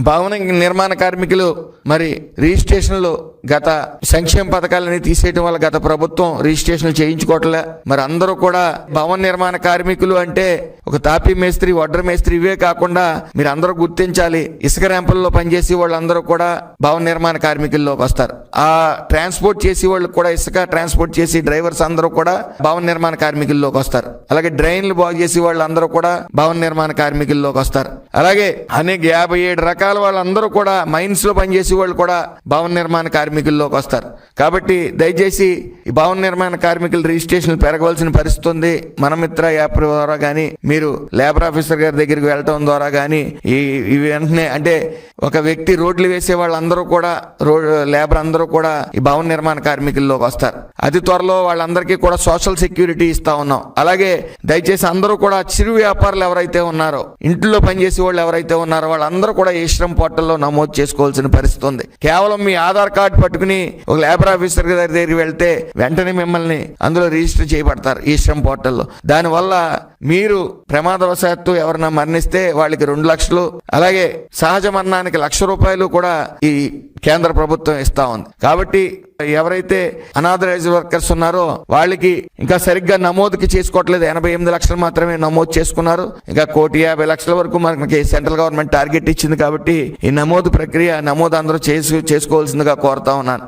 భవన నిర్మాణ కార్మికులు మరి రిజిస్ట్రేషన్లు గత సంక్షేమ పథకాలని తీసేయడం వల్ల గత ప్రభుత్వం రిజిస్ట్రేషన్లు చేయించుకోవట్లే. మరి అందరూ కూడా భవన నిర్మాణ కార్మికులు అంటే ఒక తాపీ మేస్త్రి, వడ్ర మేస్త్రి ఇవే కాకుండా మీరు అందరూ గుర్తించాలి, ఇసుక ర్యాంపుల్లో పనిచేసే వాళ్ళందరూ కూడా భవన నిర్మాణ కార్మికుల్లోకి వస్తారు. ఆ ట్రాన్స్పోర్ట్ చేసే వాళ్ళు కూడా, ఇసుక ట్రాన్స్పోర్ట్ చేసి డ్రైవర్స్ అందరూ కూడా భవన నిర్మాణ కార్మికుల్లోకి వస్తారు. అలాగే డ్రైన్లు బాగు చేసే వాళ్ళందరూ కూడా భవన నిర్మాణ కార్మికుల్లోకి వస్తారు. అలాగే అనేక 57 రకాల వాళ్ళందరూ కూడా మైన్స్ లో పనిచేసే వాళ్ళు కూడా భవన నిర్మాణ కార్మికుల్లోకి వస్తారు. కాబట్టి దయచేసి ఈ భవన నిర్మాణ కార్మికుల రిజిస్ట్రేషన్ పెరగవలసిన పరిస్థితి ఉంది. మనమిత్ర యాప్ ద్వారా కానీ, మీరు లేబర్ ఆఫీసర్ గారి దగ్గరికి వెళ్ళటం ద్వారా కానీ ఈ వెంటనే అంటే ఒక వ్యక్తి రోడ్లు వేసే వాళ్ళందరూ కూడా లేబర్ అందరూ కూడా ఈ భవన నిర్మాణ కార్మికుల్లోకి వస్తారు. అతి త్వరలో వాళ్ళందరికీ కూడా సోషల్ సెక్యూరిటీ ఇస్తా ఉన్నాం. అలాగే దయచేసి అందరూ కూడా చిరు వ్యాపారులు ఎవరైతే ఉన్నారో, ఇంట్లో పనిచేసే వాళ్ళు ఎవరైతే ఉన్నారో వాళ్ళందరూ కూడా ఈ శ్రమ్ పోర్టల్లో నమోదు చేసుకోవాల్సిన పరిస్థితి ఉంది. కేవలం మీ ఆధార్ కార్డు పట్టుకుని ఒక లేబర్ ఆఫీసర్ గారి దగ్గరికి వెళ్తే వెంటనే మిమ్మల్ని అందులో రిజిస్టర్ చేయబడతారు ఈ శ్రమ్ పోర్టల్లో. దానివల్ల మీరు ప్రమాదవశాత్తు ఎవరైనా మరణిస్తే వాళ్ళకి 2 లక్షలు, అలాగే సహజ మరణానికి ₹1,00,000 కూడా ఈ కేంద్ర ప్రభుత్వం ఇస్తా ఉంది. కాబట్టి ఎవరైతే అనాథరైజ్డ్ వర్కర్స్ ఉన్నారో వాళ్ళకి ఇంకా సరిగ్గా నమోదుకి చేసుకోవట్లేదు. 88 లక్షలు మాత్రమే నమోదు చేసుకున్నారు. ఇంకా 1,50,00,000 వరకు మనకి సెంట్రల్ గవర్నమెంట్ టార్గెట్ ఇచ్చింది. కాబట్టి ఈ నమోదు ప్రక్రియ అందరూ చేసుకోవాల్సిందిగా కోరుతా ఉన్నాను.